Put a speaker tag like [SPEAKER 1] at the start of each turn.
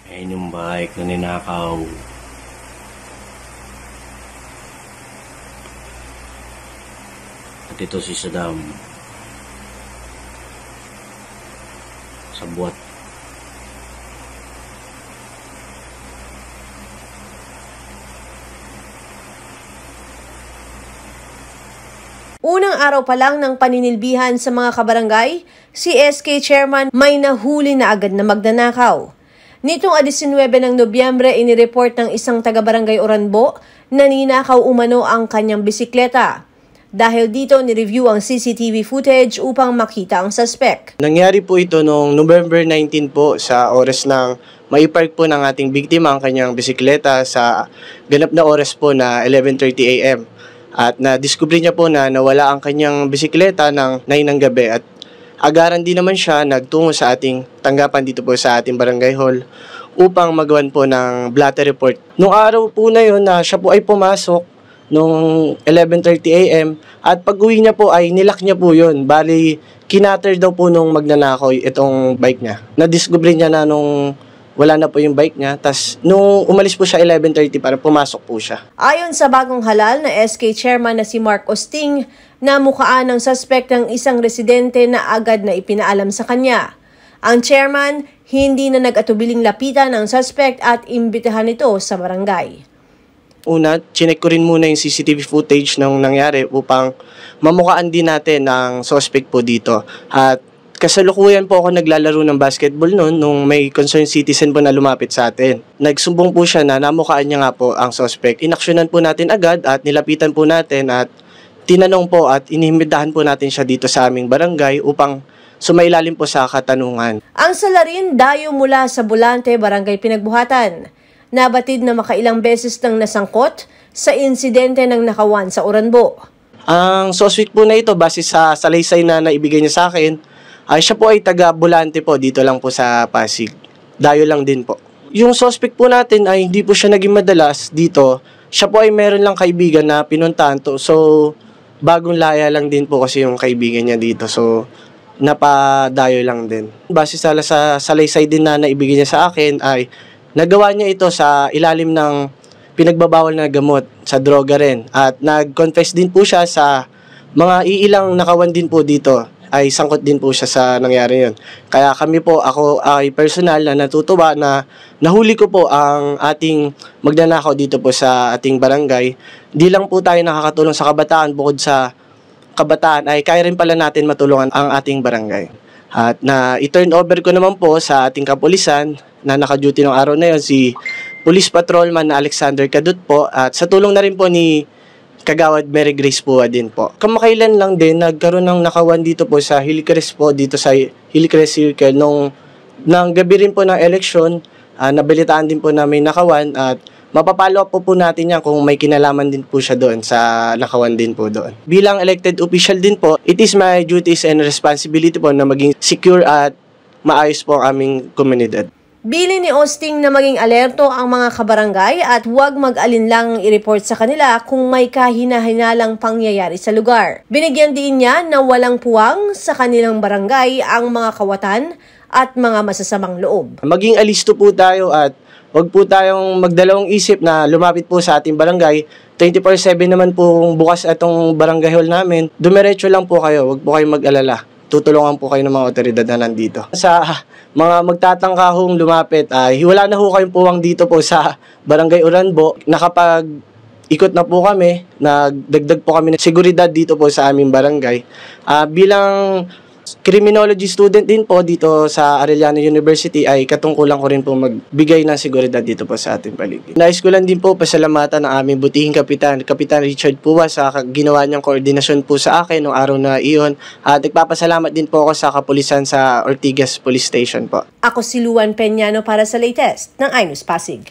[SPEAKER 1] Ayan yung bike na ninakaw. At ito si Saddam. Sa buwat.
[SPEAKER 2] Unang araw pa lang ng paninilbihan sa mga kabarangay, si SK Chairman may nahuli na agad na magnanakaw. Nitong 19 ng Nobyembre, inireport ng isang taga-barangay Oranbo na ninakaw umano ang kanyang bisikleta. Dahil dito, nireview ang CCTV footage upang makita ang suspect.
[SPEAKER 3] Nangyari po ito noong November 19 po sa oras ng maipark po ng ating biktima ang kanyang bisikleta sa ganap na oras po na 11:30 AM. At na-discover niya po na nawala ang kanyang bisikleta ng 9 ng gabi at agaran din naman siya nagtungo sa ating tanggapan dito po sa ating barangay hall upang magawan po ng blotter report. Noong araw po na yun na siya po ay pumasok noong 11:30 AM at pag-uwi niya po ay nilak niya po yun. Bali, kinater daw po nung magnanakaw itong bike niya. Na-discover niya na nung wala na po yung bike niya. Tapos, nung umalis po siya 11:30 para pumasok po siya.
[SPEAKER 2] Ayon sa bagong halal na SK Chairman na si Mark Osting, namukaan ng suspect ng isang residente na agad na ipinaalam sa kanya. Ang chairman, hindi na nag-atubiling lapitan ng suspect at imbitahan ito sa barangay.
[SPEAKER 3] Una, chinek ko rin muna yung CCTV footage ng nangyari upang mamukaan din natin ng suspect po dito. At kasalukuyan po ako naglalaro ng basketball noon nung may concerned citizen po na lumapit sa atin. Nagsumbong po siya na namukaan niya nga po ang suspect. Inaksyonan po natin agad at nilapitan po natin at tinanong po at inimbitahan po natin siya dito sa aming barangay upang sumailalim po sa katanungan.
[SPEAKER 2] Ang salarin dayo mula sa Bulante, Barangay Pinagbuhatan. Nabatid na makailang beses nang nasangkot sa insidente ng nakawan sa Oranbo.
[SPEAKER 3] Ang suspect po na ito, base sa salaysay na naibigay niya sa akin, ay siya po ay taga Bulante po, dito lang po sa Pasig. Dayo lang din po. Yung suspect po natin ay hindi po siya naging madalas dito. Siya po ay meron lang kaibigan na pinuntahan to. So, bagong laya lang din po kasi yung kaibigan niya dito. So, napadayo lang din. Base sa salaysay din na naibigay niya sa akin ay nagawa niya ito sa ilalim ng pinagbabawal na gamot sa droga rin. At nag-confess din po siya sa mga iilang nakawan din po dito. Ay sangkot din po siya sa nangyari yun. Kaya kami po, ako ay personal na natutuwa na nahuli ko po ang ating magnanakaw dito po sa ating barangay. Di lang po tayo nakakatulong sa kabataan, bukod sa kabataan ay kaya rin pala natin matulungan ang ating barangay. At na i-turn over ko naman po sa ating kapulisan na naka-duty ng araw na yun, si Police Patrolman na Alexander Kadut po, at sa tulong na rin po ni Kagawad Mary Grace po din po. Kamakailan lang din, nagkaroon ng nakawan dito po sa Hillcrest po, dito sa Hillcrest Circle. Nung gabi rin po ng eleksyon, nabalitaan din po na may nakawan at mapapalo po natin yan kung may kinalaman din po siya doon sa nakawan din po doon. Bilang elected official din po, it is my duties and responsibility po na maging secure at maayos po ang aming komunidad.
[SPEAKER 2] Bili ni Osting na maging alerto ang mga kabarangay at huwag mag-alinlang i-report sa kanila kung may kahina-hinalang pangyayari sa lugar. Binigyan din niya na walang puwang sa kanilang barangay ang mga kawatan at mga masasamang loob.
[SPEAKER 3] Maging alisto po tayo at huwag po tayong magdalawang isip na lumapit po sa ating barangay. 24/7 naman po bukas itong barangay hall namin. Dumiretso lang po kayo, huwag po kayong mag-alala. Tutulungan po kayo ng mga otoridad na nandito. Sa mga magtatangkahong lumapit, wala na ho kayong puwang dito po sa Barangay Oranbo. Nakapag-ikot na po kami, nagdagdag po kami ng seguridad dito po sa aming barangay. Bilang criminology student din po dito sa Arellano University ay katungkulan ko rin po magbigay ng seguridad dito po sa ating paligid. Nais ko lang din po pasalamatan ng aming butihing kapitan, Kapitan Richard Puwa, sa ginawa niyang koordinasyon po sa akin noong araw na iyon. At nagpapasalamat din po ako sa kapulisan sa Ortigas Police Station po.
[SPEAKER 2] Ako si Luan Peñano para sa latest ng iNews Pasig.